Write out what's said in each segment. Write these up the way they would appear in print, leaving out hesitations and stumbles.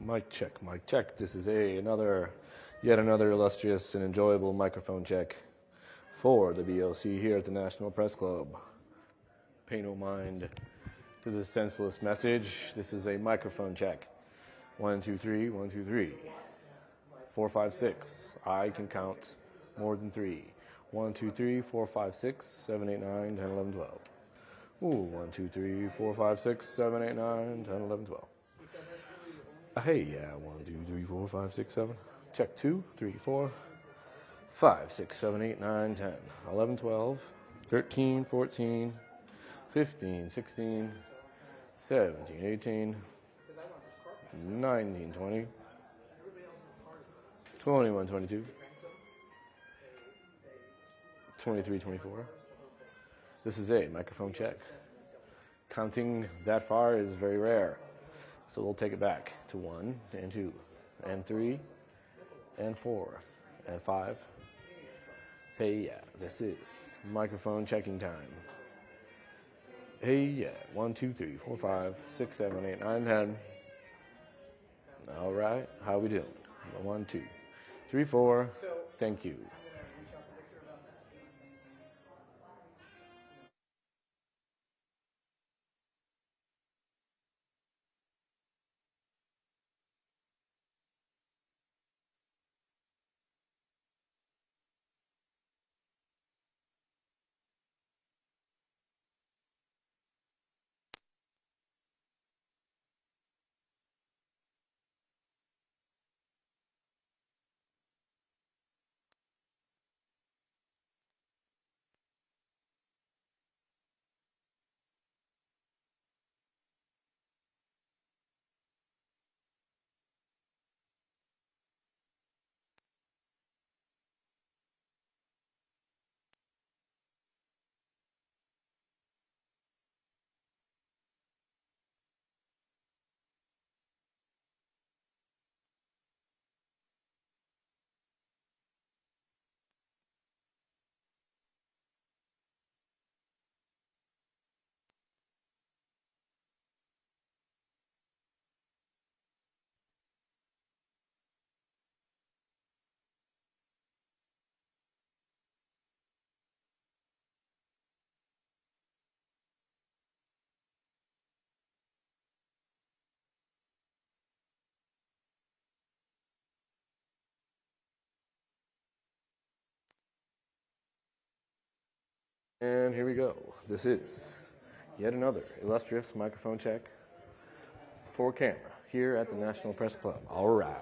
Mic check, mic check. This is yet another illustrious and enjoyable microphone check for the BLC here at the National Press Club. Pay no mind to this senseless message. This is a microphone check. 1, 2, 3, 1, 2, 3. 4, 5, 6. I can count more than 3. 1, 2, 3, 4, 5, 6, 7, 8, 9, 10, 11, 12. Ooh, 1, 2, 3, 4, 5, 6, 7, 8, 9, 10, 11, 12. Hey, yeah, 1, 2, 3, 4, 5, 6, 7. Check 2, 3, 4, 5, 6, 7, 8, 9, 10, 11, 12, 13, 14, 15, 16, 17, 18, 19, 20, 21, 22, 23, 24. This is a microphone check. Counting that far is very rare. So we'll take it back to 1 and 2 and 3 and 4 and 5. Hey, yeah, this is microphone checking time. Hey, yeah, 1, 2, 3, 4, 5, 6, 7, 8, 9, 10. All right, how we doing? 1, 2, 3, 4. Thank you. And here we go. This is yet another illustrious microphone check for camera here at the National Press Club. All right.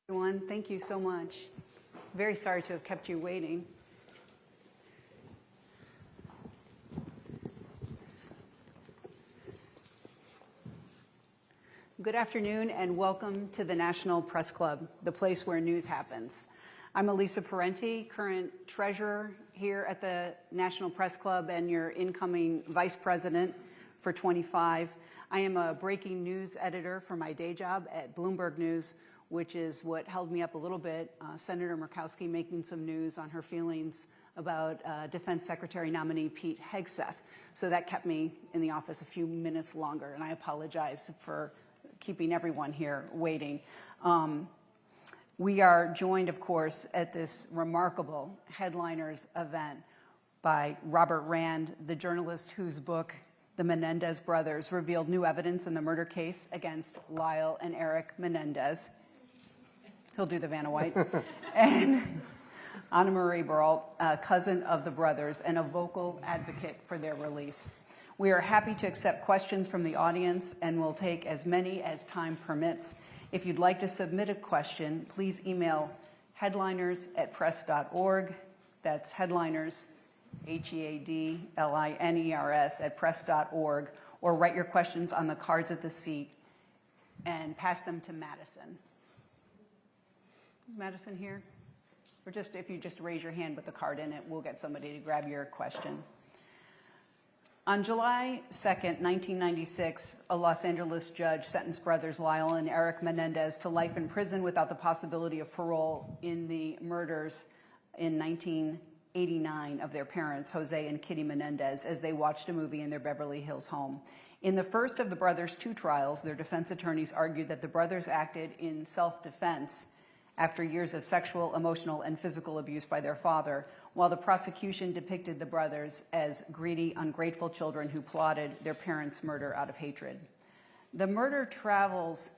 Everyone, thank you so much. Very sorry to have kept you waiting. Good afternoon and welcome to the National Press Club, the place where news happens. I'm Elisa Parenti, current treasurer here at the National Press Club and your incoming vice president for 25. I am a breaking news editor for my day job at Bloomberg News, which is what held me up a little bit. Senator Murkowski making some news on her feelings about Defense Secretary nominee Pete Hegseth. So that kept me in the office a few minutes longer, and I apologize for keeping everyone here waiting. We are joined, of course, at this remarkable Headliners event by Robert Rand, the journalist whose book, The Menendez Brothers, revealed new evidence in the murder case against Lyle and Eric Menendez. He'll do the Vanna White. And Anna Marie Beralt, a cousin of the brothers and a vocal advocate for their release. We are happy to accept questions from the audience and will take as many as time permits. If you'd like to submit a question, please email headliners@press.org. That's headliners, HEADLINERS @press.org, or write your questions on the cards at the seat and pass them to Madison. Is Madison here? Or just if you just raise your hand with the card in it, we'll get somebody to grab your question. On July 2nd, 1996, a Los Angeles judge sentenced brothers Lyle and Eric Menendez to life in prison without the possibility of parole in the murders in 1989 of their parents, Jose and Kitty Menendez, as they watched a movie in their Beverly Hills home. In the first of the brothers' two trials, their defense attorneys argued that the brothers acted in self-defense after years of sexual, emotional, and physical abuse by their father, while the prosecution depicted the brothers as greedy, ungrateful children who plotted their parents' murder out of hatred. The trials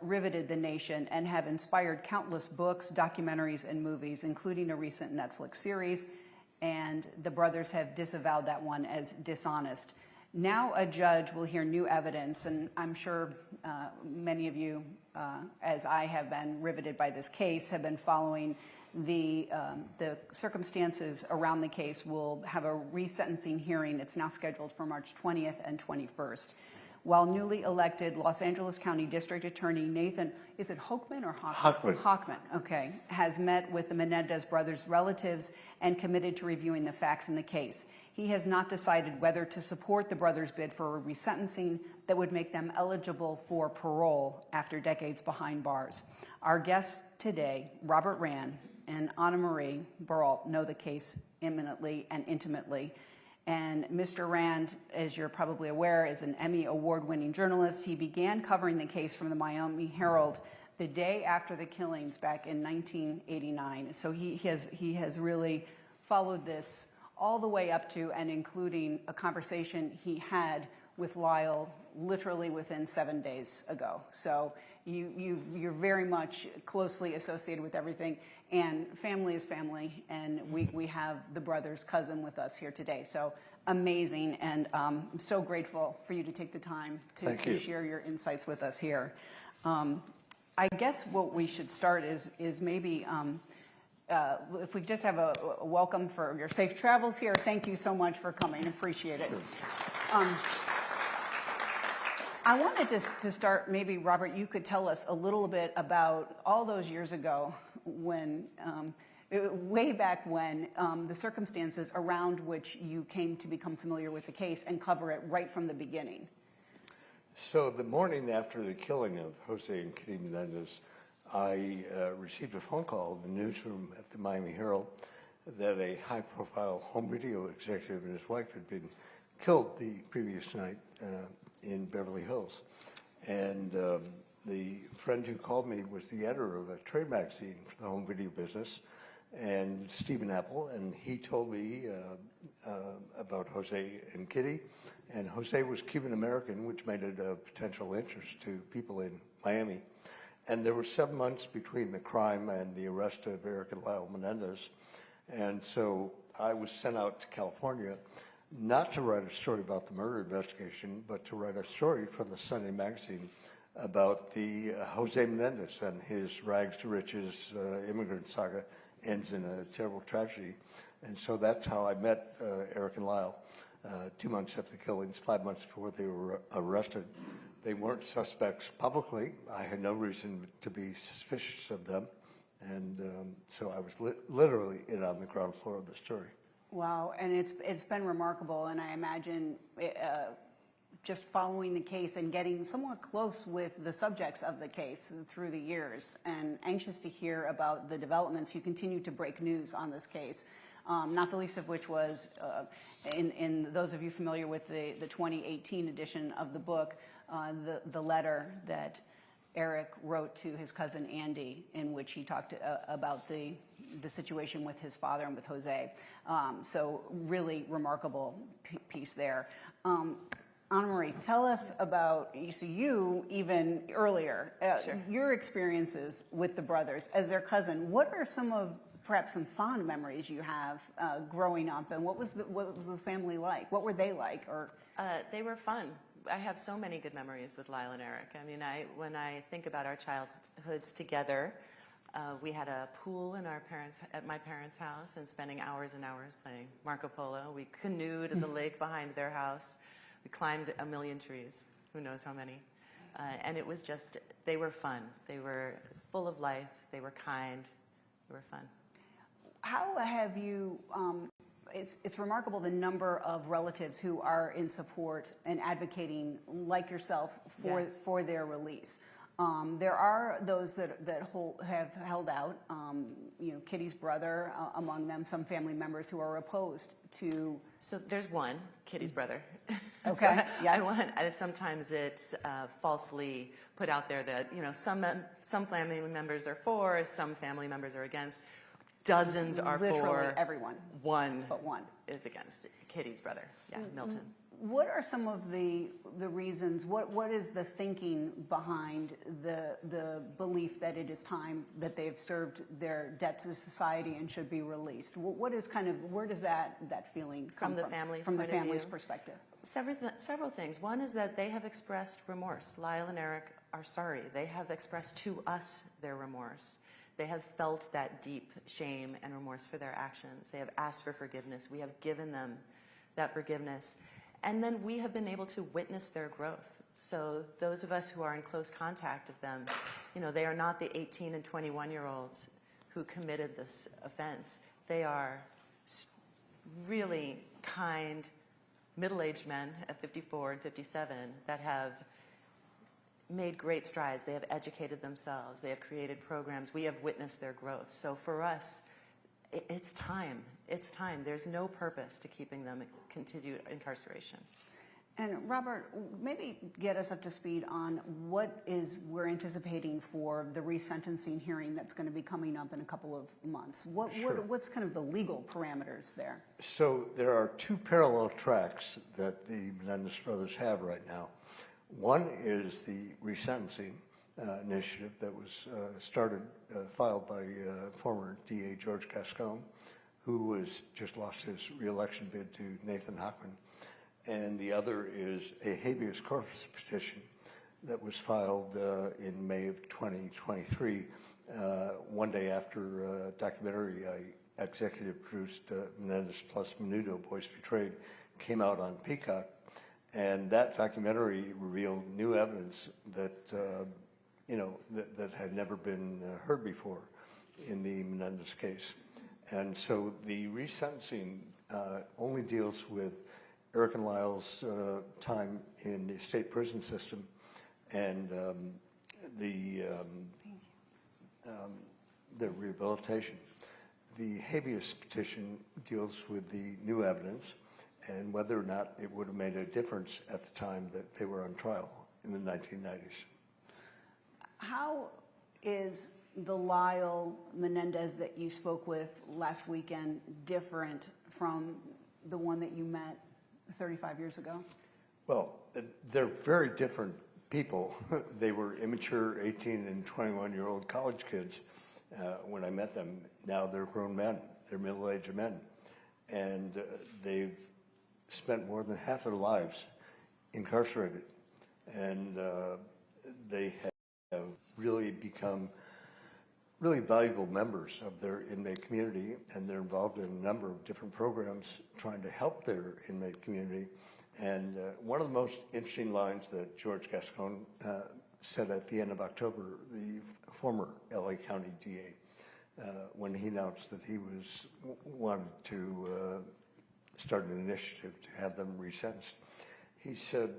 riveted the nation and have inspired countless books, documentaries, and movies, including a recent Netflix series, and the brothers have disavowed that one as dishonest. Now a judge will hear new evidence, and I'm sure many of you, as I have been riveted by this case, have been following the circumstances around the case. Will have a resentencing hearing. It's now scheduled for March 20th and 21st. While newly elected Los Angeles County District Attorney Nathan, is it Hochman or Hochman? Hochman, okay, has met with the Menendez brothers' relatives and committed to reviewing the facts in the case. He has not decided whether to support the brothers' bid for a resentencing that would make them eligible for parole after decades behind bars. Our guests today, Robert Rand and Anna Marie Beralt, know the case imminently and intimately. And Mr. Rand, as you're probably aware, is an Emmy award-winning journalist. He began covering the case from the Miami Herald the day after the killings back in 1989. So he has really followed this all the way up to and including a conversation he had with Lyle literally within 7 days ago. So you're very much closely associated with everything, and family is family, and we have the brother's cousin with us here today. So amazing, and I'm so grateful for you to take the time to share your insights with us here. I guess what we should start is maybe if we just have a welcome for your safe travels here. Thank you so much for coming. Appreciate it. I wanted to start, maybe, Robert, you could tell us a little bit about all those years ago when, way back when, the circumstances around which you came to become familiar with the case and cover it right from the beginning. So the morning after the killing of Jose and Kitty Menendez, I received a phone call in the newsroom at the Miami Herald that a high-profile home video executive and his wife had been killed the previous night in Beverly Hills. And the friend who called me was the editor of a trade magazine for the home video business, and Stephen Apple, and he told me about Jose and Kitty. And Jose was Cuban-American, which made it of potential interest to people in Miami. And there were 7 months between the crime and the arrest of Eric and Lyle Menendez. And so I was sent out to California not to write a story about the murder investigation, but to write a story from the Sunday magazine about the Jose Menendez and his rags to riches immigrant saga ends in a terrible tragedy. And so that's how I met Eric and Lyle, 2 months after the killings, 5 months before they were arrested. They weren't suspects publicly. I had no reason to be suspicious of them. And so I was literally in on the ground floor of the story. Wow, and it's been remarkable, and I imagine just following the case and getting somewhat close with the subjects of the case through the years, and anxious to hear about the developments. You continue to break news on this case, not the least of which was, in those of you familiar with the 2018 edition of the book, the letter that Eric wrote to his cousin Andy, in which he talked about the situation with his father and with Jose. So really remarkable piece there. Anna Marie, tell us about, so you even earlier, Sure. your experiences with the brothers as their cousin. What are perhaps some fond memories you have growing up, and what was the family like? What were they like? Or they were fun. I have so many good memories with Lyle and Eric. I mean, when I think about our childhoods together, we had a pool at my parents' house, and spending hours and hours playing Marco Polo. We canoed at the lake behind their house. We climbed a million trees, who knows how many. And it was just, they were fun. They were full of life. They were kind. They were fun. how have you, it's remarkable the number of relatives who are in support and advocating, like yourself, for their release. There are those that have held out. Kitty's brother among them. Some family members who are opposed to. So there's one, Kitty's brother. Okay. So Yes. Sometimes it's falsely put out there that some family members are for, some family members are against. Dozens are Literally for. everyone. One. But one is against. Kitty's brother. Yeah, Milton. What are some of the reasons? What is the thinking behind the belief that it is time that they've served their debt to society and should be released? What is where does that feeling come from? From the family's perspective. Several things. One is that they have expressed remorse. Lyle and Eric are sorry. They have expressed to us their remorse. They have felt that deep shame and remorse for their actions. They have asked for forgiveness. We have given them that forgiveness. And then we have been able to witness their growth. So those of us who are in close contact with them, they are not the 18 and 21-year-olds who committed this offense. They are really kind, middle-aged men at 54 and 57 that have made great strides. They have educated themselves. They have created programs. We have witnessed their growth. So for us, it's time. It's time. There's no purpose to keeping them in continued incarceration. And Robert, maybe get us up to speed on what we're anticipating for the resentencing hearing that's going to be coming up in a couple of months. What's kind of the legal parameters there? So there are two parallel tracks that the Menendez brothers have right now. One is the resentencing initiative that was filed by former DA George Gascon, who just lost his re-election bid to Nathan Hochman. And the other is a habeas corpus petition that was filed in May of 2023, one day after a documentary I executive produced, Menendez plus Menudo, Boys Betrayed, came out on Peacock. And that documentary revealed new evidence that that had never been heard before in the Menendez case. And so the resentencing only deals with Eric and Lyle's time in the state prison system and their rehabilitation. The habeas petition deals with the new evidence and whether or not it would have made a difference at the time that they were on trial in the 1990s. How is the Lyle Menendez that you spoke with last weekend different from the one that you met 35 years ago? Well, they're very different people. They were immature 18 and 21-year-old college kids when I met them. Now they're grown men. They're middle-aged men. And they've spent more than half their lives incarcerated. And they have really become really valuable members of their inmate community, and they're involved in a number of different programs trying to help their inmate community. And one of the most interesting lines that George Gascon said at the end of October, the former LA County DA, when he announced that he wanted to start an initiative to have them resentenced. He said,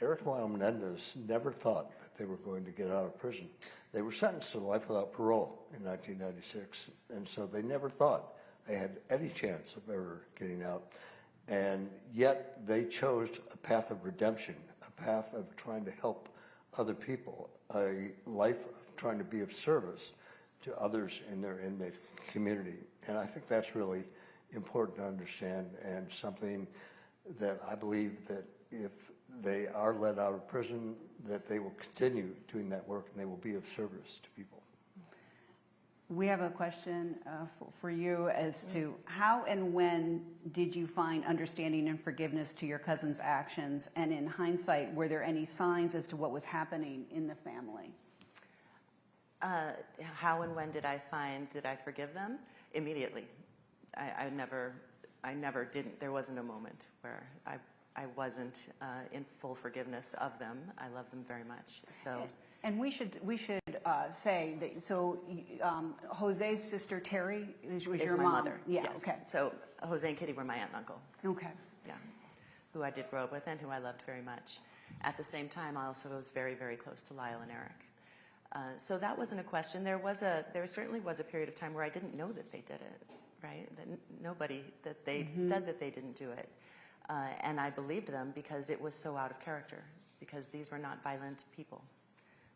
Eric and Lyle Menendez never thought that they were going to get out of prison. They were sentenced to life without parole in 1996, and so they never thought they had any chance of ever getting out. And yet they chose a path of redemption, a path of trying to help other people, a life of trying to be of service to others in their inmate community. And I think that's really important to understand, and something that I believe that if they are let out of prison, that they will continue doing that work and they will be of service to people. We have a question for you as to how and when did you find understanding and forgiveness to your cousin's actions? And in hindsight, were there any signs as to what was happening in the family? How and when did I forgive them? Immediately. I never didn't. There wasn't a moment where I wasn't in full forgiveness of them. I love them very much. So. And we should say that. So, Jose's sister Terry was your my mom. Mother. Yeah. Yes. Okay. So Jose and Kitty were my aunt and uncle. Okay. Yeah. Who I did grow up with and who I loved very much. At the same time, I also was very, very close to Lyle and Eric. So that wasn't a question. There certainly was a period of time where I didn't know that they did it. Right? That they said that they didn't do it. And I believed them because it was so out of character, because these were not violent people.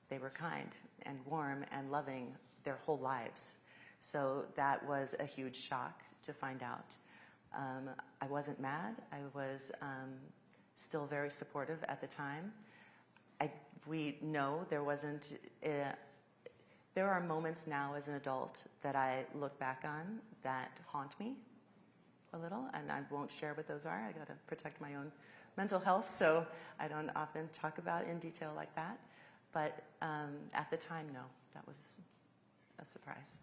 They were kind and warm and loving their whole lives. So that was a huge shock to find out. I wasn't mad. I was still very supportive at the time. We know there wasn't... there are moments now as an adult that I look back on that haunt me a little, and I won't share what those are. I got to protect my own mental health, so I don't often talk about it in detail like that. But at the time, no, that was a surprise.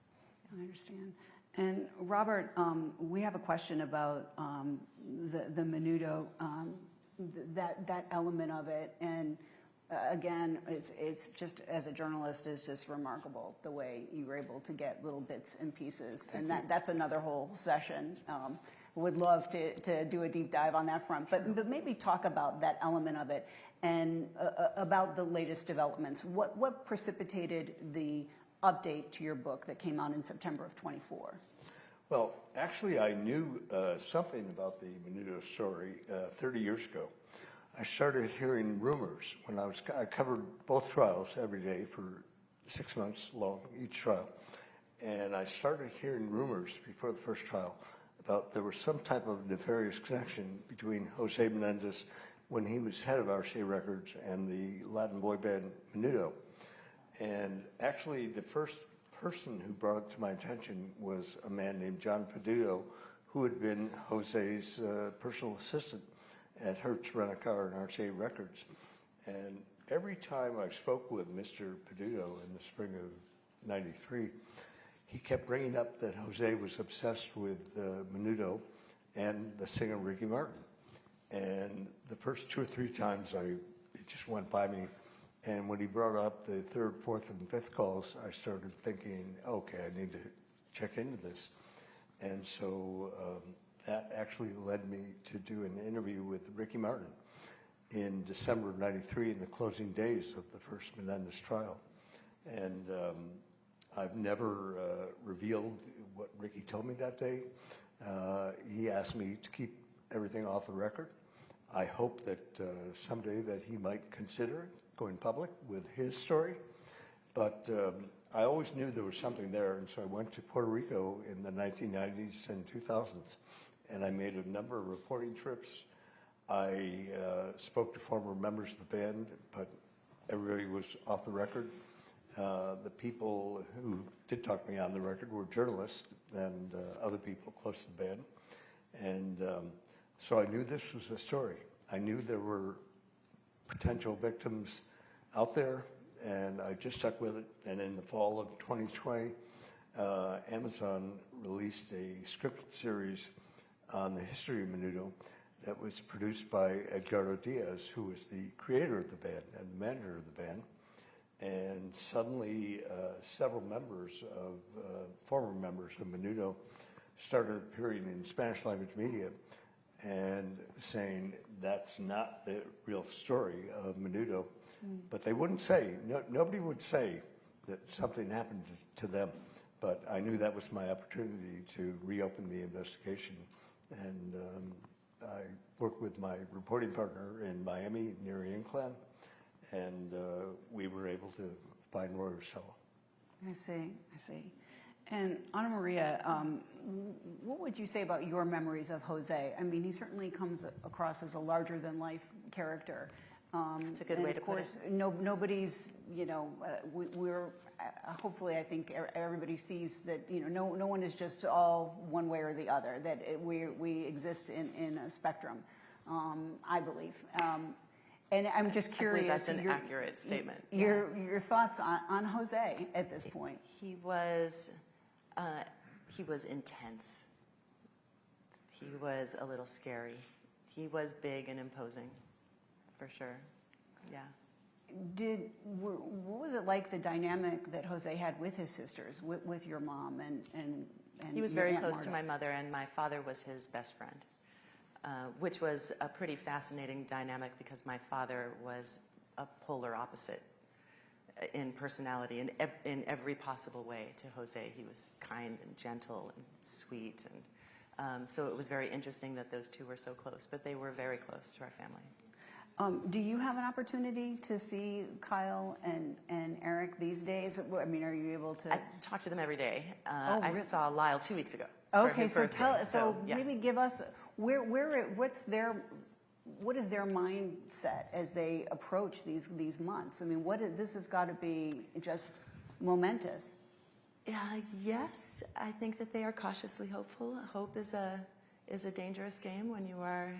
I understand. And Robert, we have a question about the Menudo, that element of it, and again, it's just, as a journalist, it's just remarkable the way you were able to get little bits and pieces, and that's another whole session. Would love to do a deep dive on that front, but maybe talk about that element of it and about the latest developments. What precipitated the update to your book that came out in September of 24? Well, actually, I knew something about the Menudo story 30 years ago. I started hearing rumors when I covered both trials every day for 6 months long, each trial. And I started hearing rumors before the first trial about there was some type of nefarious connection between Jose Menendez when he was head of RCA Records and the Latin boy band Menudo. And actually, the first person who brought it to my attention was a man named John Peduto, who had been Jose's personal assistant at Hertz Rent-A-Car and RCA Records. And every time I spoke with Mr. Peduto in the spring of '93, he kept bringing up that Jose was obsessed with Menudo and the singer Ricky Martin. And the first 2 or 3 times it just went by me. And when he brought up the 3rd, 4th, and 5th calls, I started thinking, okay, I need to check into this. And so that actually led me to do an interview with Ricky Martin in December of '93, in the closing days of the first Menendez trial. And I've never revealed what Ricky told me that day. He asked me to keep everything off the record. I hope that someday that he might consider going public with his story. But I always knew there was something there, and so I went to Puerto Rico in the 1990s and 2000s, and I made a number of reporting trips. I spoke to former members of the band, but everybody was off the record. The people who did talk to me on the record were journalists and other people close to the band. And so I knew this was a story. I knew there were potential victims out there, and I just stuck with it. And in the fall of 2020, Amazon released a scripted series on the history of Menudo that was produced by Edgardo Diaz, who was the creator of the band and the manager of the band. And suddenly, several members of, former members of Menudo started appearing in Spanish language media and saying that's not the real story of Menudo. But they wouldn't say, nobody would say that something happened to them. But I knew that was my opportunity to reopen the investigation. And I worked with my reporting partner in Miami, Neri Inclán, and we were able to find Roy Rosello. I see. And Ana Maria, what would you say about your memories of Jose? I mean, he certainly comes across as a larger-than-life character. It's a good way to put it. And of course, nobody's, we're hopefully, I think everybody sees that, no one is just all one way or the other, that we exist in a spectrum, I believe. And I'm just curious. I believe that's an accurate statement. Your thoughts on Jose at this point? He was intense. He was a little scary. He was big and imposing, for sure. Yeah. What was it like, the dynamic that Jose had with his sisters, with your mom and he was your very Aunt close Marta? to my mother, and my father was his best friend, which was a pretty fascinating dynamic because my father was a polar opposite in personality in every possible way to Jose. He was kind and gentle and sweet, and so it was very interesting that those two were so close, but they were very close to our family. Do you have an opportunity to see Kyle and Eric these days? I mean, are you able to? I talk to them every day. Oh, I really? saw Lyle 2 weeks ago. For Okay, his so birthday. Yeah. maybe give us what is their mindset as they approach these months? I mean, this has got to be just momentous. Yes, I think that they are cautiously hopeful. Hope is a dangerous game when you are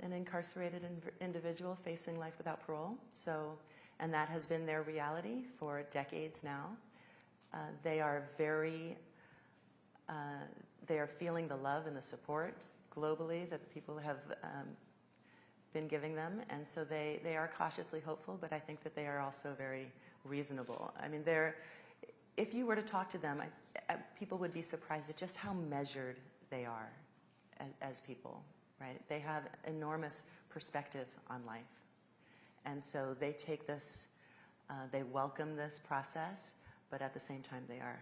an incarcerated individual facing life without parole. So, and that has been their reality for decades now. They are feeling the love and the support globally that the people have been giving them, and so they are cautiously hopeful, but I think that they are also very reasonable. I mean, if you were to talk to them, people would be surprised at just how measured they are as people, right? They have enormous perspective on life, and so they take this, they welcome this process, but at the same time they're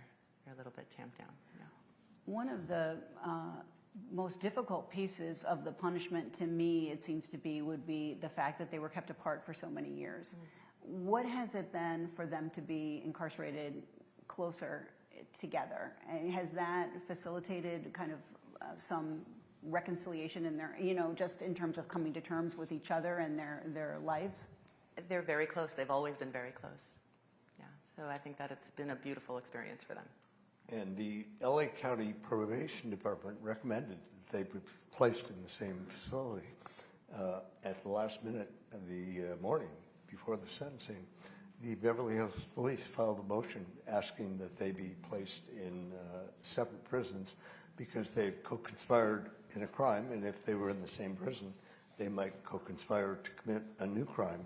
a little bit tamped down. Yeah. One of the most difficult pieces of the punishment to me, it seems to be, would be the fact that they were kept apart for so many years. Mm-hmm. What has it been for them to be incarcerated closer together? And has that facilitated kind of some reconciliation in their, just in terms of coming to terms with each other and their lives? They're very close. They've always been very close. Yeah. So I think that it's been a beautiful experience for them. And the LA County Probation Department recommended that they be placed in the same facility. At the last minute of the morning before the sentencing, the Beverly Hills Police filed a motion asking that they be placed in separate prisons because they co-conspired in a crime, and if they were in the same prison, they might co-conspire to commit a new crime.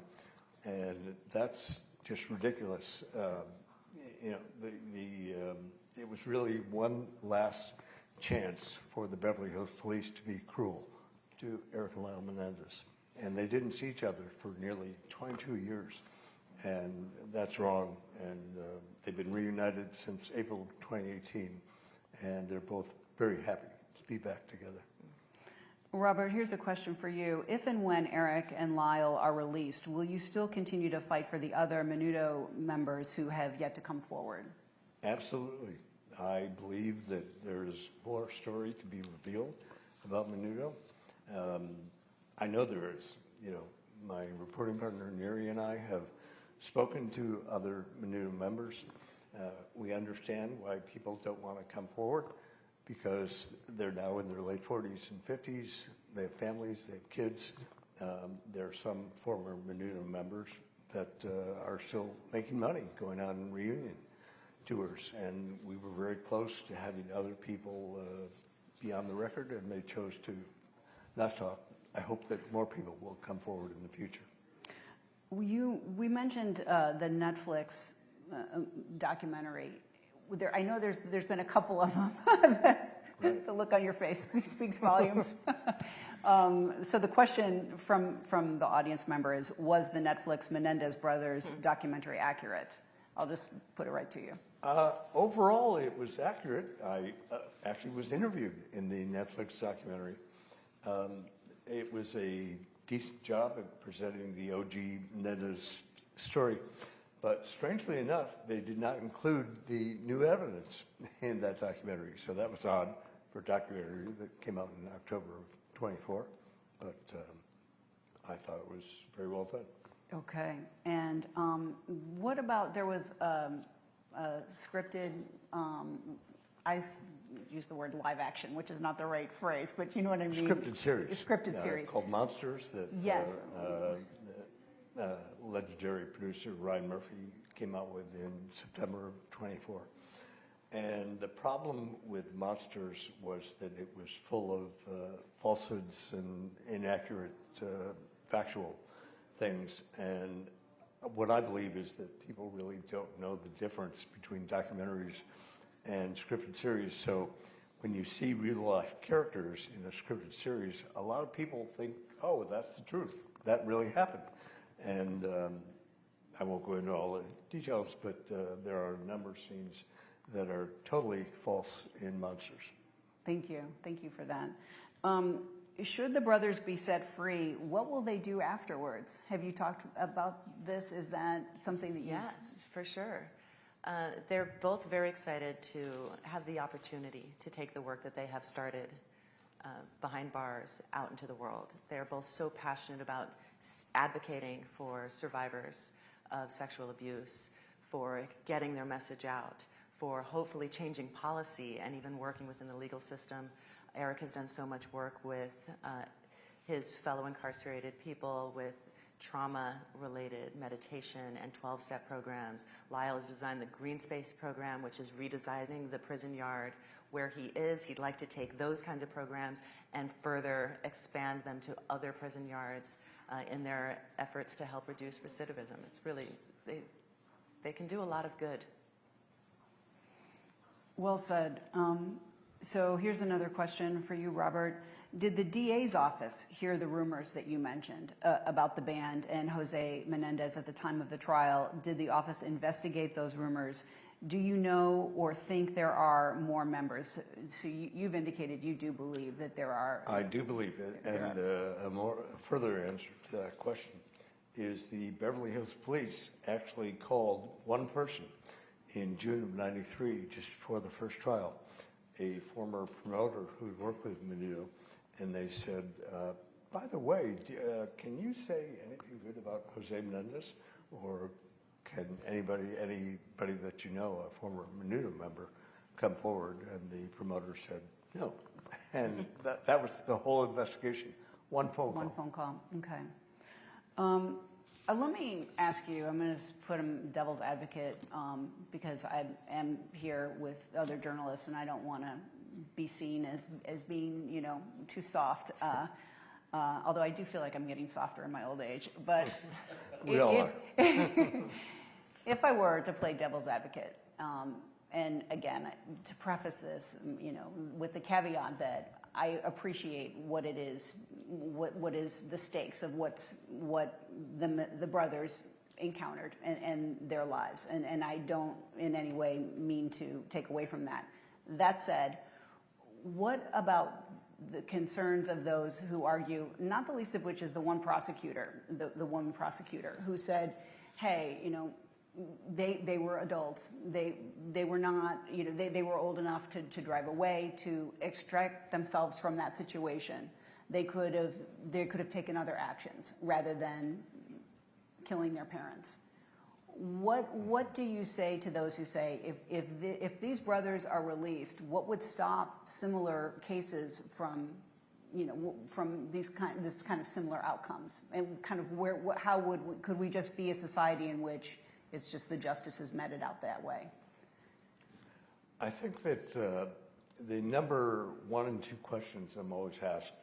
And that's just ridiculous. It was really one last chance for the Beverly Hills Police to be cruel to Eric and Lyle Menendez. And they didn't see each other for nearly 22 years. And that's wrong. And they've been reunited since April 2018. And they're both very happy to be back together. Robert, here's a question for you. If and when Eric and Lyle are released, will you still continue to fight for the other Menudo members who have yet to come forward? Absolutely. I believe that there's more story to be revealed about Menudo. I know there is. My reporting partner Neri and I have spoken to other Menudo members. We understand why people don't want to come forward because they're now in their late 40s and 50s. They have families, they have kids. There are some former Menudo members, that are still making money going on reunion tours. And we were very close to having other people be on the record, and they chose to not talk. I hope that more people will come forward in the future. We mentioned the Netflix documentary. I know there's been a couple of them. Right. The look on your face speaks volumes. So the question from the audience member is, was the Netflix Menendez brothers documentary accurate? I'll just put it right to you. Overall, it was accurate. I actually was interviewed in the Netflix documentary. It was a decent job at presenting the O.G. Menendez story. But strangely enough, they did not include the new evidence in that documentary. So that was odd for a documentary that came out in October of 24. But I thought it was very well done. Okay. And what about, there was a scripted, I use the word live action, which is not the right phrase, but you know what I mean? Scripted series. A scripted series. Called Monsters that yes. Legendary producer Ryan Murphy came out with in September of 24. And the problem with Monsters was that it was full of falsehoods and inaccurate factual things. And what I believe is that people really don't know the difference between documentaries and scripted series. So when you see real life characters in a scripted series, a lot of people think, oh, that's the truth. That really happened. And I won't go into all the details, but there are a number of scenes that are totally false in Monsters. Thank you. Thank you for that. Should the brothers be set free, what will they do afterwards? Have you talked about this? Is that something that you... Yes, for sure. They're both very excited to have the opportunity to take the work that they have started behind bars out into the world. They're both so passionate about advocating for survivors of sexual abuse, for getting their message out, for hopefully changing policy and even working within the legal system. Eric has done so much work with his fellow incarcerated people with trauma-related meditation and 12-step programs. Lyle has designed the Green Space program, which is redesigning the prison yard where he is. He'd like to take those kinds of programs and further expand them to other prison yards in their efforts to help reduce recidivism. It's really, they can do a lot of good. Well said. So here's another question for you, Robert. Did the DA's office hear the rumors that you mentioned about the band and Jose Menendez at the time of the trial? Did the office investigate those rumors? Do you know or think there are more members? So you've indicated you do believe that there are. I do believe it. And a further answer to that question is the Beverly Hills Police actually called one person in June of '93, just before the first trial, a former promoter who worked with Menudo, and they said, by the way, can you say anything good about Jose Menendez? Or can anybody that you know, a former Menudo member, come forward? And the promoter said no. And that was the whole investigation. One phone call. One phone call, okay. Let me ask you, I'm going to put him devil's advocate because I am here with other journalists and I don't want to be seen as being, you know, too soft. Although I do feel like I'm getting softer in my old age. But we all are. If I were to play devil's advocate, and again, to preface this, you know, with the caveat that I appreciate what it is, what is the stakes of what the brothers encountered and their lives, and I don't in any way mean to take away from that. That said, what about the concerns of those who argue, not the least of which is the one prosecutor, the woman prosecutor, who said, hey, you know, they were adults. They were not, you know, they were old enough to drive away, to extract themselves from that situation. They could have taken other actions rather than killing their parents. What do you say to those who say if these brothers are released, what would stop similar cases from from this kind of similar outcomes, and kind of could we just be a society in which it's just the justices meted out that way? I think that the number 1 and 2 questions I'm always asked.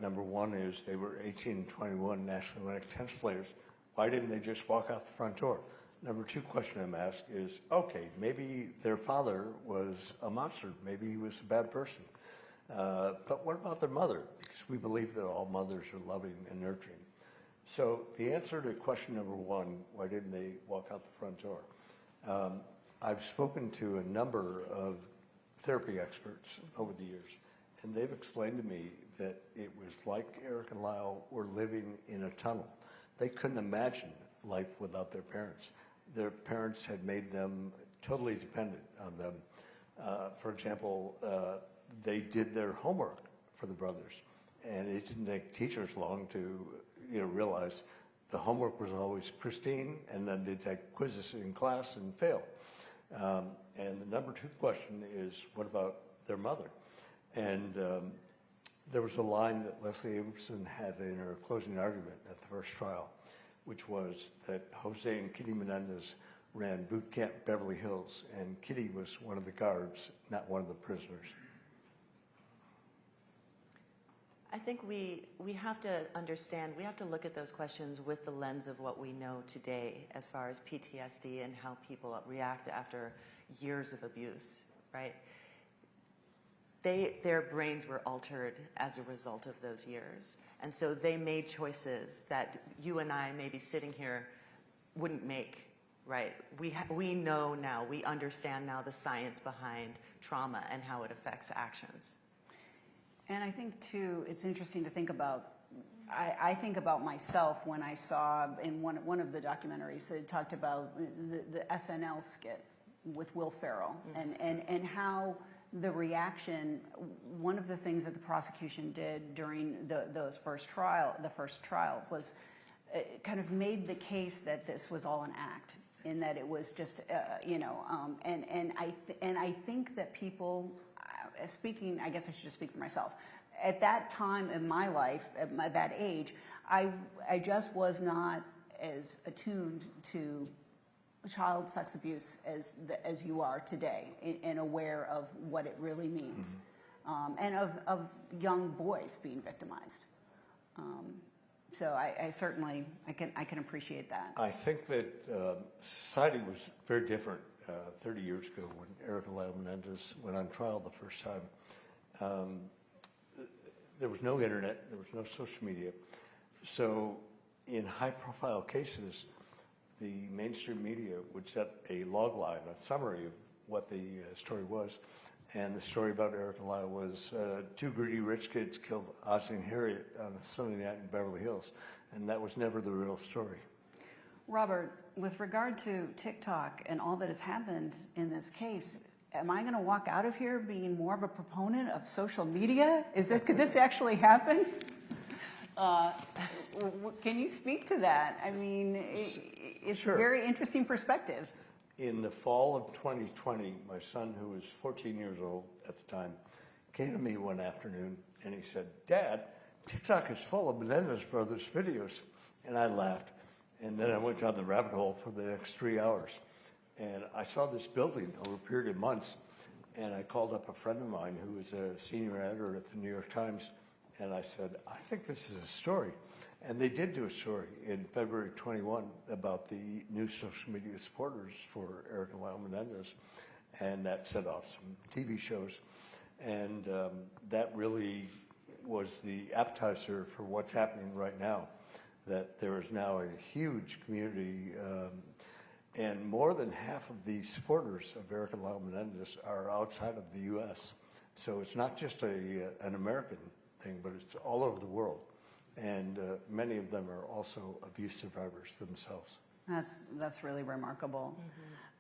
Number 1 is they were 18 and 21 National Olympic tennis players. Why didn't they just walk out the front door? Number 2 question I'm asked is, okay, maybe their father was a monster. Maybe he was a bad person. But what about their mother? Because we believe that all mothers are loving and nurturing. So the answer to question number 1, why didn't they walk out the front door? I've spoken to a number of therapy experts over the years, and they've explained to me that it was like Eric and Lyle were living in a tunnel. They couldn't imagine life without their parents. Their parents had made them totally dependent on them. For example, they did their homework for the brothers, and it didn't take teachers long to realize the homework was always pristine, and then they'd take quizzes in class and fail. And the number 2 question is, what about their mother? And there was a line that Leslie Amerson had in her closing argument at the first trial, which was that Jose and Kitty Menendez ran boot camp Beverly Hills, and Kitty was one of the guards, not one of the prisoners. I think we have to understand, we have to look at those questions with the lens of what we know today as far as PTSD and how people react after years of abuse, right? Their brains were altered as a result of those years. And so they made choices that you and I maybe sitting here wouldn't make, right? We know now, we understand now the science behind trauma and how it affects actions. And I think, too, it's interesting to think about, I think about myself when I saw in one of the documentaries, it talked about the SNL skit with Will Ferrell, and how the reaction, one of the things that the prosecution did during the first trial was kind of made the case that this was all an act, in that it was just, and I think that people, speaking, I guess I should just speak for myself. At that time in my life, at that age, I just was not as attuned to child sex abuse as you are today, and aware of what it really means, and of young boys being victimized. So I certainly can appreciate that. I think that society was very different 30 years ago when Eric and Lyle Menendez went on trial the first time. There was no internet, there was no social media. So in high-profile cases, the mainstream media would set a log line, a summary of what the story was. And the story about Eric and Lyle was 2 greedy rich kids killed Ozzie and Harriet on a Sunday night in Beverly Hills. And that was never the real story. Robert, with regard to TikTok and all that has happened in this case, am I going to walk out of here being more of a proponent of social media? Could this actually happen? Can you speak to that? I mean, it's Sure. A very interesting perspective. In the fall of 2020, my son, who was 14 years old at the time, came to me one afternoon and he said, "Dad, TikTok is full of Menendez brothers videos." And I laughed. And then I went down the rabbit hole for the next 3 hours. And I saw this building over a period of months. And I called up a friend of mine who was a senior editor at the New York Times. And I said, "I think this is a story." And they did do a story in February 21 about the new social media supporters for Eric and Lyle Menendez. And that set off some TV shows. And that really was the appetizer for what's happening right now. That there is now a huge community, and more than half of the supporters of Eric and Lyle Menendez are outside of the U.S. So it's not just an American thing, but it's all over the world. And many of them are also abuse survivors themselves. That's really remarkable.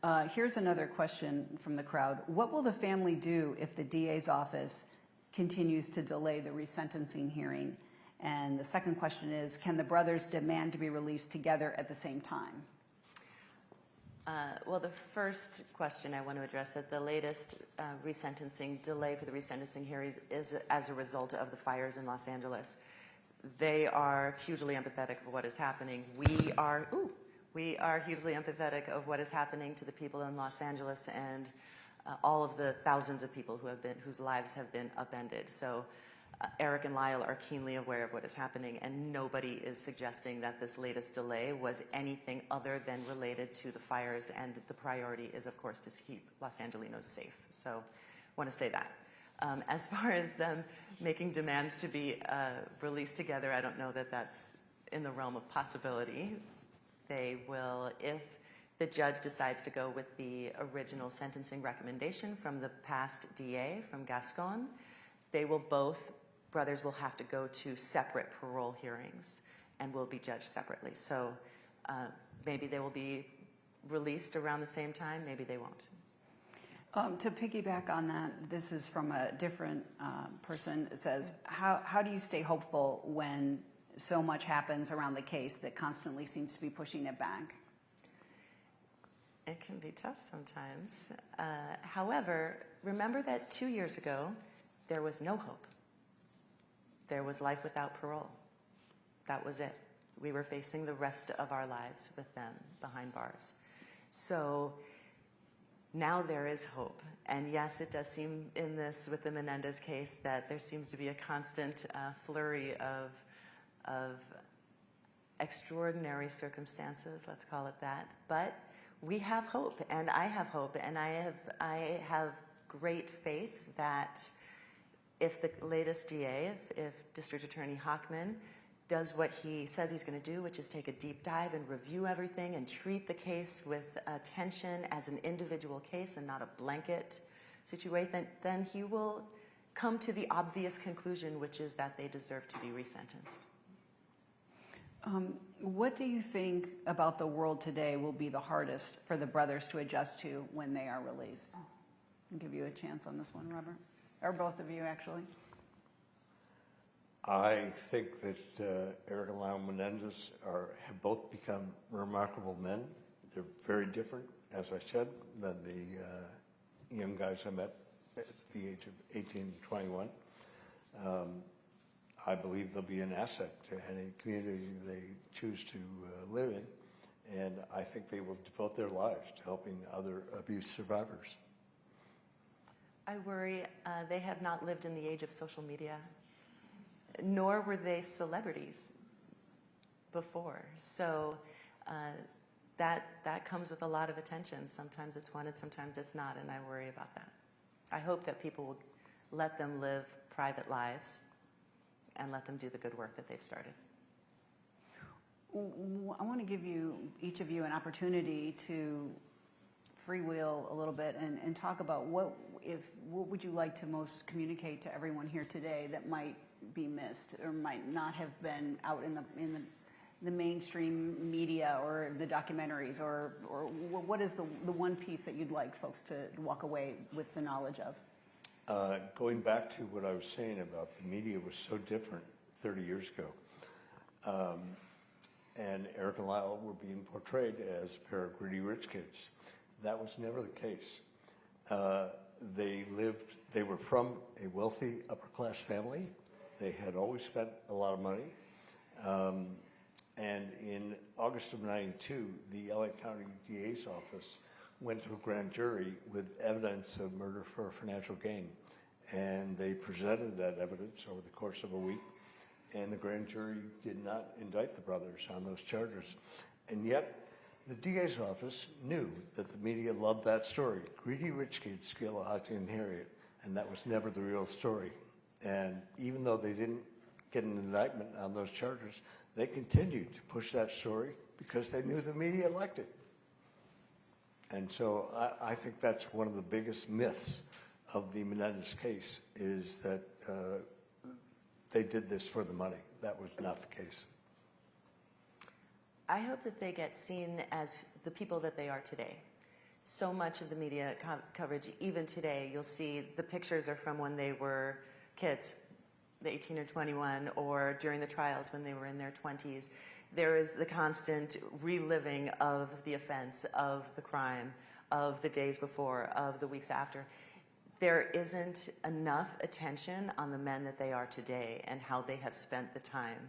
Mm-hmm. Here's another question from the crowd. What will the family do if the DA's office continues to delay the resentencing hearing? And the second question is, can the brothers demand to be released together at the same time? Well, the first question I want to address, that the latest resentencing delay for the resentencing hearings is as a result of the fires in Los Angeles. They are hugely empathetic of what is happening. We are hugely empathetic of what is happening to the people in Los Angeles and all of the thousands of people whose lives have been upended. So Eric and Lyle are keenly aware of what is happening, and nobody is suggesting that this latest delay was anything other than related to the fires, and the priority is, of course, to keep Los Angelinos safe. So I want to say that. As far as them making demands to be released together, I don't know that that's in the realm of possibility. They will, if the judge decides to go with the original sentencing recommendation from the past DA, from Gascon, brothers will have to go to separate parole hearings and will be judged separately. So maybe they will be released around the same time, maybe they won't. To piggyback on that, this is from a different person. It says, how do you stay hopeful when so much happens around the case that constantly seems to be pushing it back? It can be tough sometimes. However, remember that 2 years ago, there was no hope. There was life without parole. That was it. We were facing the rest of our lives with them behind bars. So now there is hope. And yes, it does seem in this, with the Menendez case, that there seems to be a constant flurry of extraordinary circumstances, let's call it that. But we have hope, and I have hope, and I have great faith that if the latest DA, if District Attorney Hochman does what he says he's going to do, which is take a deep dive and review everything and treat the case with attention as an individual case and not a blanket situation, then he will come to the obvious conclusion, which is that they deserve to be resentenced. What do you think about the world today will be the hardest for the brothers to adjust to when they are released? I'll give you a chance on this one, Robert. Or both of you, actually. I think that Eric and Lyle Menendez have both become remarkable men. They're very different, as I said, than the young guys I met at the age of 18 and 21. I believe they'll be an asset to any community they choose to live in, and I think they will devote their lives to helping other abuse survivors. I worry they have not lived in the age of social media, nor were they celebrities before. So that comes with a lot of attention. Sometimes it's wanted, sometimes it's not, and I worry about that. I hope that people will let them live private lives and let them do the good work that they've started. I want to give each of you an opportunity to freewheel a little bit and talk about what would you like to most communicate to everyone here today that might be missed or might not have been out in the mainstream media or the documentaries, or what is the one piece that you'd like folks to walk away with the knowledge of? Going back to what I was saying about the media was so different 30 years ago. And Eric and Lyle were being portrayed as a pair of greedy rich kids. That was never the case. They were from a wealthy upper class family. They had always spent a lot of money. And in August of '92, the LA County DA's office went to a grand jury with evidence of murder for financial gain. And they presented that evidence over the course of a week, and the grand jury did not indict the brothers on those charges. And yet, the DA's office knew that the media loved that story. Greedy rich kids kill Ati and Harriet, and that was never the real story. And even though they didn't get an indictment on those charges, they continued to push that story because they knew the media liked it. And so I think that's one of the biggest myths of the Menendez case, is that they did this for the money. That was not the case. I hope that they get seen as the people that they are today. So much of the media coverage, even today, you'll see the pictures are from when they were kids, 18 or 21, or during the trials when they were in their 20s. There is the constant reliving of the offense, of the crime, of the days before, of the weeks after. There isn't enough attention on the men that they are today and how they have spent the time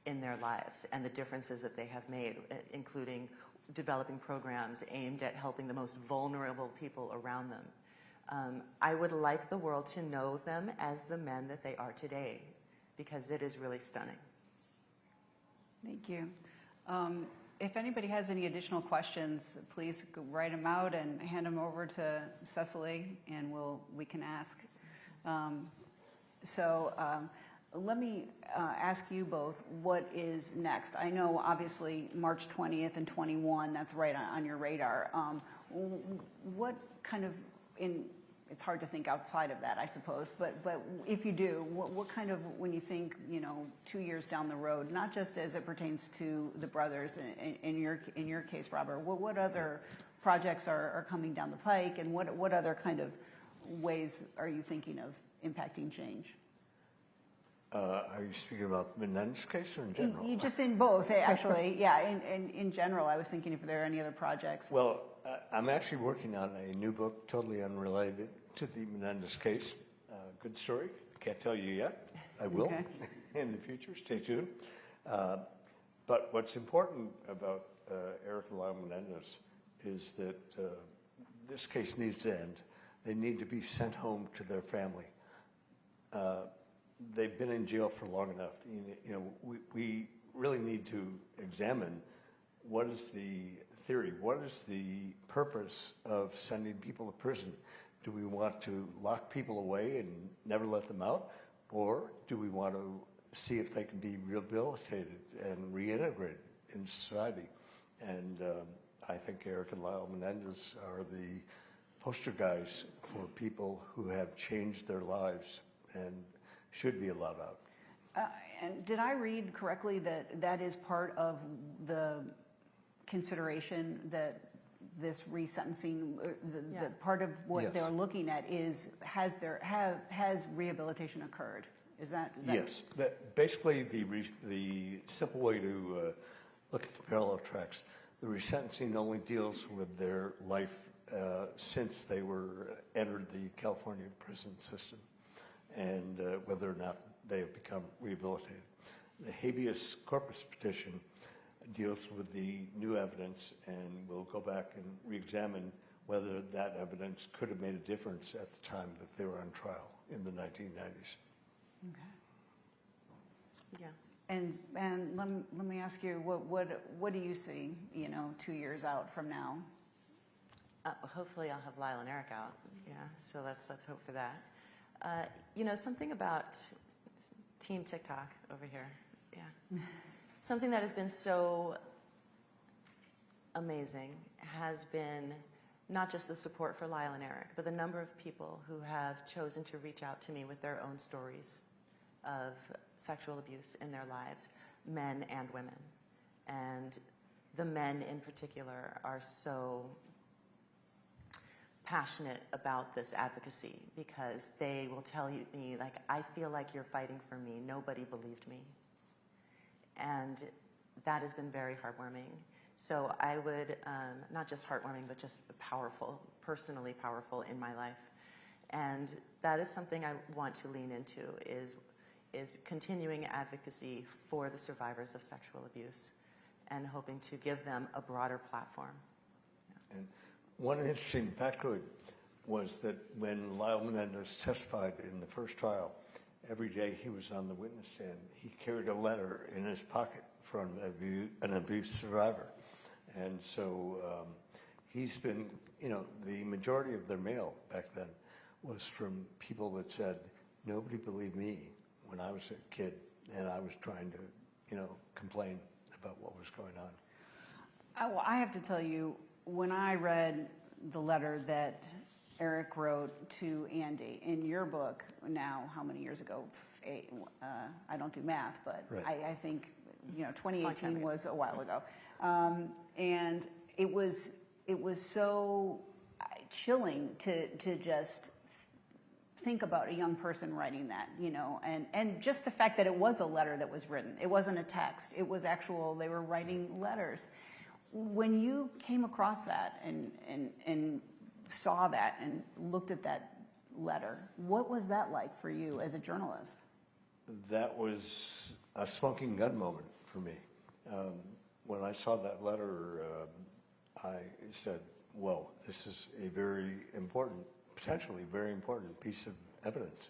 in their lives and the differences that they have made, including developing programs aimed at helping the most vulnerable people around them. I would like the world to know them as the men that they are today, because it is really stunning. Thank you. If anybody has any additional questions, please write them out and hand them over to Cecily, and we can ask. Let me ask you both, what is next? I know, obviously, March 20th and 21, that's right on your radar. What kind of, it's hard to think outside of that, I suppose, but if you do, what kind of, when you think, 2 years down the road, not just as it pertains to the brothers, in your case, Robert, what other projects are coming down the pike, and what other kind of ways are you thinking of impacting change? Are you speaking about the Menendez case or in general? You just in both, actually. Yeah, in general, I was thinking if there are any other projects. Well, I'm actually working on a new book, totally unrelated to the Menendez case. Good story. Can't tell you yet. I will Okay. in the future. Stay tuned. But what's important about Eric and Lyle Menendez is that this case needs to end. They need to be sent home to their family. They've been in jail for long enough. We really need to examine what is the theory, what is the purpose of sending people to prison? Do we want to lock people away and never let them out? Or do we want to see if they can be rehabilitated and reintegrated into society? And I think Eric and Lyle Menendez are the poster guys for people who have changed their lives and should be allowed out. And did I read correctly that is part of the consideration that this resentencing, the part of what Yes. they're looking at is has rehabilitation occurred? Is that Yes. Basically, the simple way to look at the parallel tracks, the resentencing only deals with their life since they entered the California prison system, and whether or not they have become rehabilitated. The habeas corpus petition deals with the new evidence, and we'll go back and re-examine whether that evidence could have made a difference at the time that they were on trial in the 1990s. Okay. Yeah. And let me ask you, what do you see, 2 years out from now? Hopefully I'll have Lyle and Eric out. Yeah, so let's hope for that. Something about Team TikTok over here. Yeah. Something that has been so amazing has been not just the support for Lyle and Eric, but the number of people who have chosen to reach out to me with their own stories of sexual abuse in their lives, men and women. And the men in particular are so passionate about this advocacy because they will tell me, like, I feel like you're fighting for me. Nobody believed me. And that has been very heartwarming. So I would, not just heartwarming, but just powerful, personally powerful in my life. And that is something I want to lean into is continuing advocacy for the survivors of sexual abuse and hoping to give them a broader platform. Yeah. And one interesting factoid was that when Lyle Menendez testified in the first trial, every day he was on the witness stand, he carried a letter in his pocket from an abuse survivor. And so he's been, the majority of their mail back then was from people that said, nobody believed me when I was a kid and I was trying to, complain about what was going on. I have to tell you, when I read the letter that Eric wrote to Andy in your book now, how many years ago? I don't do math, but right. I think 2018 was a while ago, and it was so chilling to just think about a young person writing that, you know, and just the fact that it was a letter that was written. It wasn't a text. It was actual, they were writing letters. When you came across that and saw that and looked at that letter, what was that like for you as a journalist? That was a smoking gun moment for me. When I saw that letter, I said, well, this is a very important, potentially very important piece of evidence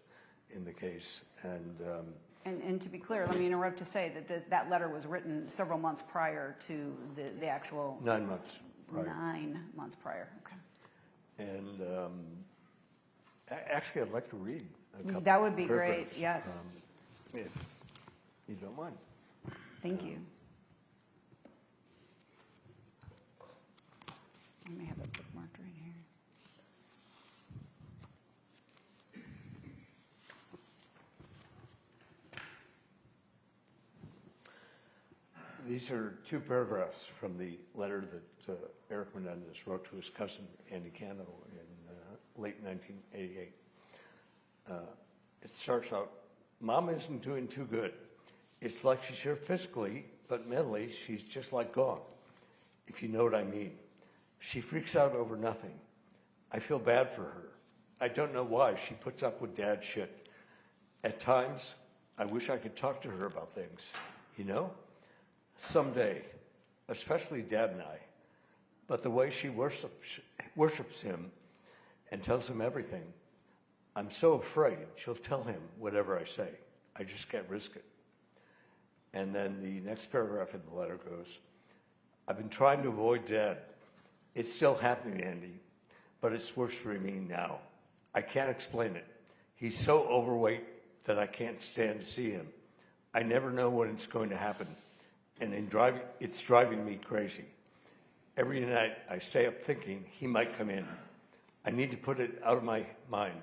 in the case. And to be clear, let me interrupt to say that that letter was written several months prior to the actual... 9 months prior. 9 months prior, okay. And actually, I'd like to read a couple. That would be great, paragraphs, yes. If you don't mind. Thank you. I may have it bookmarked right here. These are 2 paragraphs from the letter that Eric Menendez wrote to his cousin, Andy Cano, in late 1988. It starts out, Mom isn't doing too good. It's like she's here physically, but mentally she's just like gone, if you know what I mean. She freaks out over nothing. I feel bad for her. I don't know why she puts up with Dad's shit. At times, I wish I could talk to her about things, you know? Someday, especially Dad and I. But the way she worships him and tells him everything, I'm so afraid she'll tell him whatever I say. I just can't risk it. And then the next paragraph in the letter goes, I've been trying to avoid Dad. It's still happening, Andy, but it's worse for me now. I can't explain it. He's so overweight that I can't stand to see him. I never know when it's going to happen, and it's driving me crazy. Every night I stay up thinking he might come in. I need to put it out of my mind.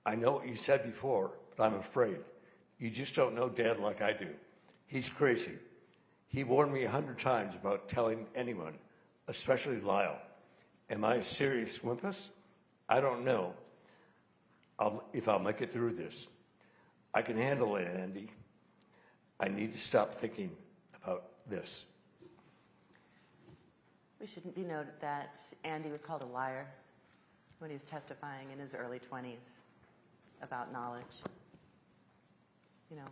I know what you said before, but I'm afraid. You just don't know Dad like I do. He's crazy. He warned me 100 times about telling anyone, especially Lyle. Am I a serious wimpus? I don't know if I'll make it through this. I can handle it, Andy. I need to stop thinking about this. We shouldn't be noted that Andy was called a liar when he was testifying in his early 20s about knowledge, you know,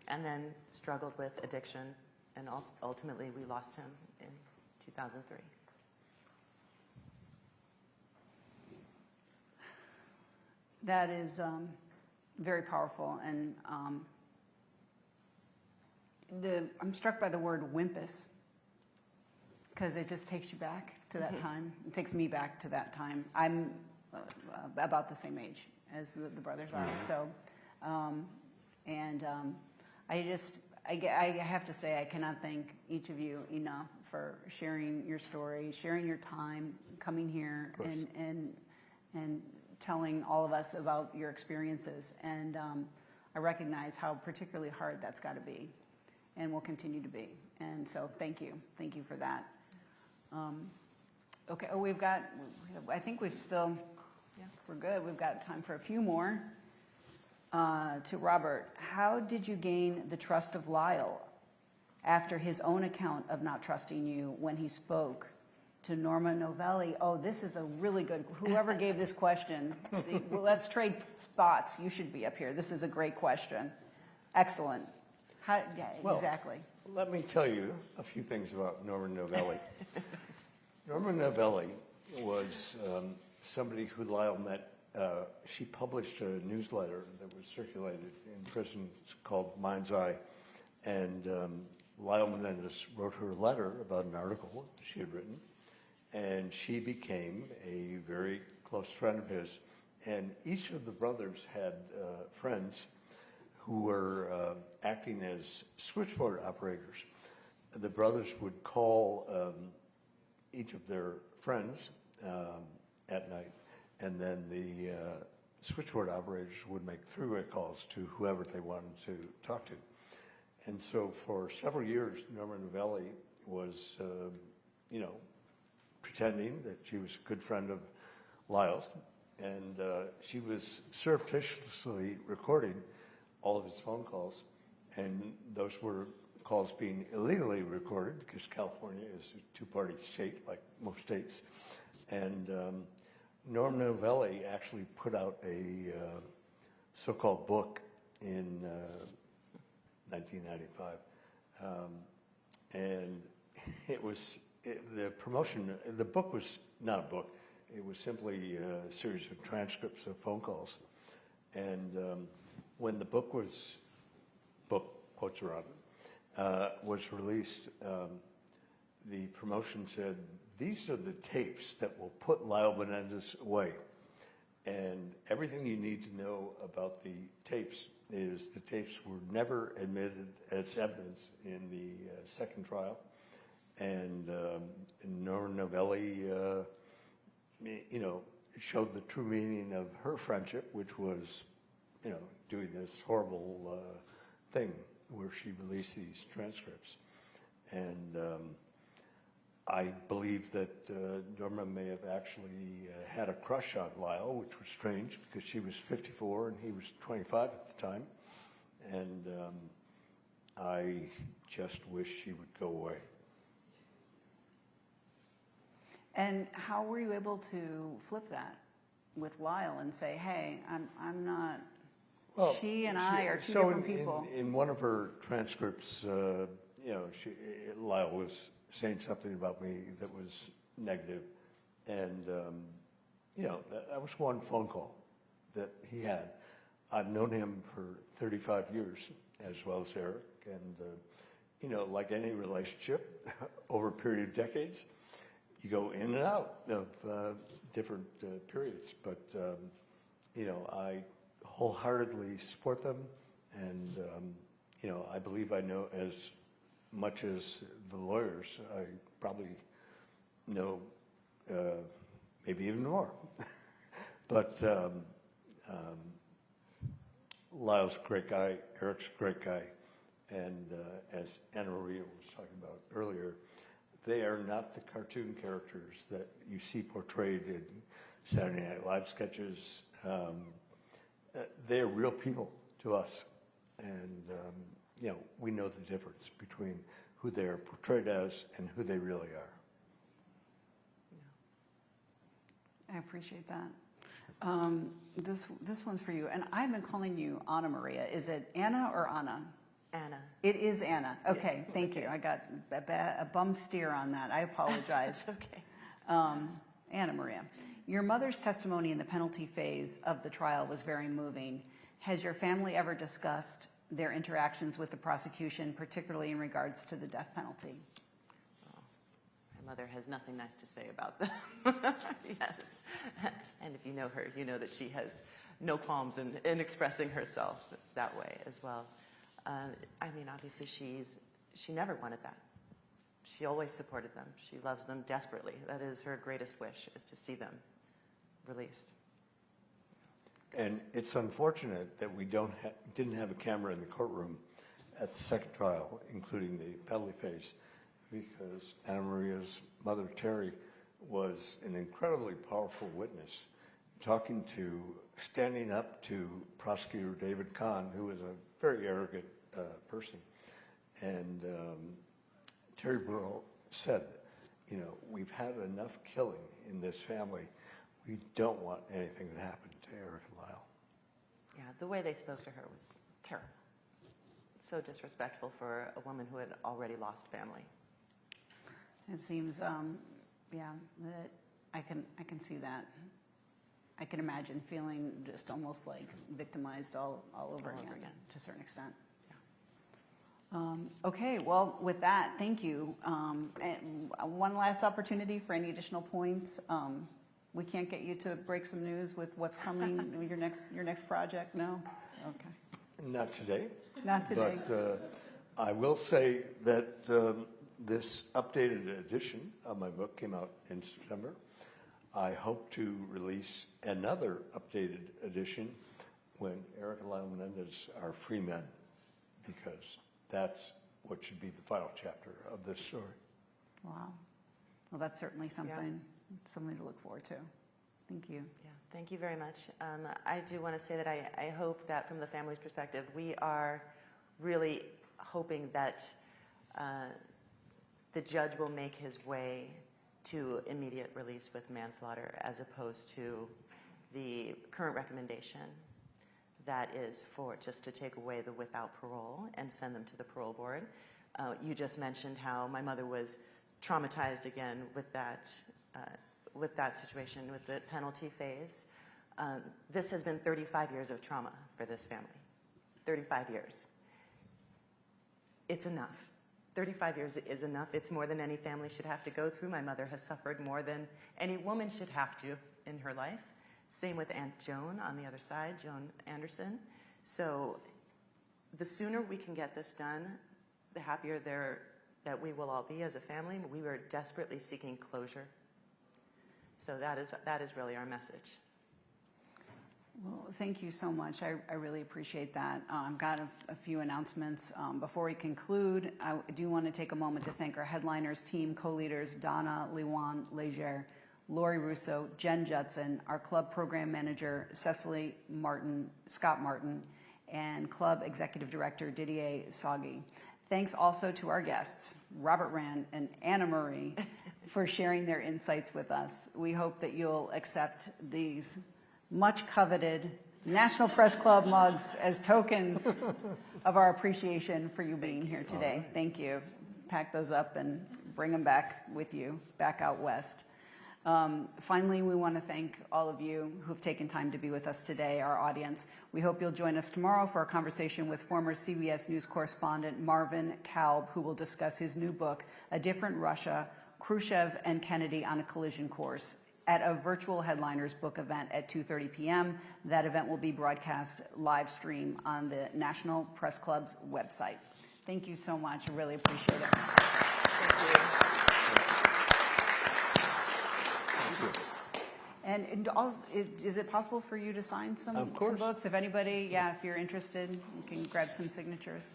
and then struggled with addiction, and ultimately we lost him in 2003. That is very powerful, and I'm struck by the word wimpus, because it just takes you back to that time. It takes me back to that time. I'm about the same age as the brothers are, so, I have to say I cannot thank each of you enough for sharing your story, sharing your time, coming here, and telling all of us about your experiences. And I recognize how particularly hard that's got to be, and will continue to be. And so thank you for that. Okay, I think we've still, we're good. We've got time for a few more. To Robert, how did you gain the trust of Lyle after his own account of not trusting you when he spoke to Norma Novelli? Oh, this is a really good, whoever gave this question, see, well, let's trade spots. You should be up here. This is a great question. Excellent. Well, exactly. Let me tell you a few things about Norma Novelli. Norma Novelli was somebody who Lyle met. She published a newsletter that was circulated in prison called Mind's Eye, and Lyle Menendez wrote her a letter about an article she had written, and she became a very close friend of his. And each of the brothers had friends who were acting as switchboard operators. The brothers would call each of their friends at night, and then the switchboard operators would make three-way calls to whoever they wanted to talk to. And so for several years, Norma Novelli was, pretending that she was a good friend of Lyle's, and she was surreptitiously recording all of his phone calls, and those were calls being illegally recorded because California is a two-party state, like most states. And Norm Novelli actually put out a so-called book in 1995. And the promotion, the book was not a book. It was simply a series of transcripts of phone calls. And when the book quotes around it, was released, the promotion said, these are the tapes that will put Lyle Menendez away. And everything you need to know about the tapes is the tapes were never admitted as evidence in the second trial. And Nora Novelli, showed the true meaning of her friendship, which was, doing this horrible thing where she released these transcripts. And I believe that Norma may have actually had a crush on Lyle, which was strange because she was 54 and he was 25 at the time. And I just wish she would go away. And how were you able to flip that with Lyle and say, hey, I'm not, well, she and I are two different people? In one of her transcripts, Lyle was saying something about me that was negative. And, that was one phone call that he had. I've known him for 35 years, as well as Eric. And, like any relationship, over a period of decades, you go in and out of different periods. But, I wholeheartedly support them. And, I believe I know as much as the lawyers. I probably know maybe even more. But Lyle's a great guy, Eric's a great guy, and as Anna Maria was talking about earlier, they are not the cartoon characters that you see portrayed in Saturday Night Live sketches. They are real people to us, and we know the difference between who they are portrayed as and who they really are. I appreciate that. This one's for you, and I've been calling you Anna Maria. Is it Anna or Anna? Anna. It is Anna. Okay, Yeah. thank you. I got a bum steer on that. I apologize. That's okay. Anna Maria, your mother's testimony in the penalty phase of the trial was very moving. Has your family ever discussed their interactions with the prosecution, particularly in regards to the death penalty? My mother has nothing nice to say about them. Yes. And if you know her, you know that she has no qualms in expressing herself that way as well. Obviously she never wanted that. She always supported them. She loves them desperately. That is her greatest wish, is to see them released. And it's unfortunate that we didn't have a camera in the courtroom at the second trial, including the penalty phase, because Anna Maria's mother, Terry, was an incredibly powerful witness, standing up to Prosecutor David Kahn, who was a very arrogant person. And Terry Burrell said, we've had enough killing in this family. We don't want anything to happen to Eric and Lyle. Yeah, the way they spoke to her was terrible. So disrespectful for a woman who had already lost family. It seems, that I can see that. I can imagine feeling just almost like victimized all over again, to a certain extent. Yeah. Okay, well, with that, thank you. And one last opportunity for any additional points. We can't get you to break some news with what's coming, your next project, no? Okay. Not today. Not today. But I will say that this updated edition of my book came out in September. I hope to release another updated edition when Eric and Lyle Menendez are free men, because that's what should be the final chapter of this story. Wow. Well, that's certainly something to look forward to. Thank you. Yeah, thank you very much. I do want to say that I hope that from the family's perspective, we are really hoping that the judge will make his way to immediate release with manslaughter as opposed to the current recommendation that is for just to take away the without parole and send them to the parole board. You just mentioned how my mother was traumatized again with that situation, with the penalty phase. This has been 35 years of trauma for this family. 35 years. It's enough. 35 years is enough. It's more than any family should have to go through. My mother has suffered more than any woman should have to in her life. Same with Aunt Joan on the other side, Joan Anderson. So the sooner we can get this done, the happier that we will all be as a family. We were desperately seeking closure. So that is really our message. Well, thank you so much. I really appreciate that. I've got a few announcements. Before we conclude, I do want to take a moment to thank our headliners team, co-leaders Donna Lewan Leger, Lori Russo, Jen Judson, our club program manager, Cecily Martin, Scott Martin, and club executive director Didier Soggy. Thanks also to our guests, Robert Rand and Anna Marie, for sharing their insights with us. We hope that you'll accept these much coveted National Press Club mugs as tokens of our appreciation for you being here today. Right. Thank you. Pack those up and bring them back with you, back out west. Finally, we want to thank all of you who've taken time to be with us today, our audience. We hope you'll join us tomorrow for a conversation with former CBS News correspondent Marvin Kalb, who will discuss his new book, A Different Russia, Khrushchev and Kennedy on a Collision Course, at a virtual headliners book event at 2:30 p.m. That event will be broadcast live stream on the National Press Club's website. Thank you so much. I really appreciate it. Thank you. And also, is it possible for you to sign some books? If anybody, if you're interested, you can grab some signatures.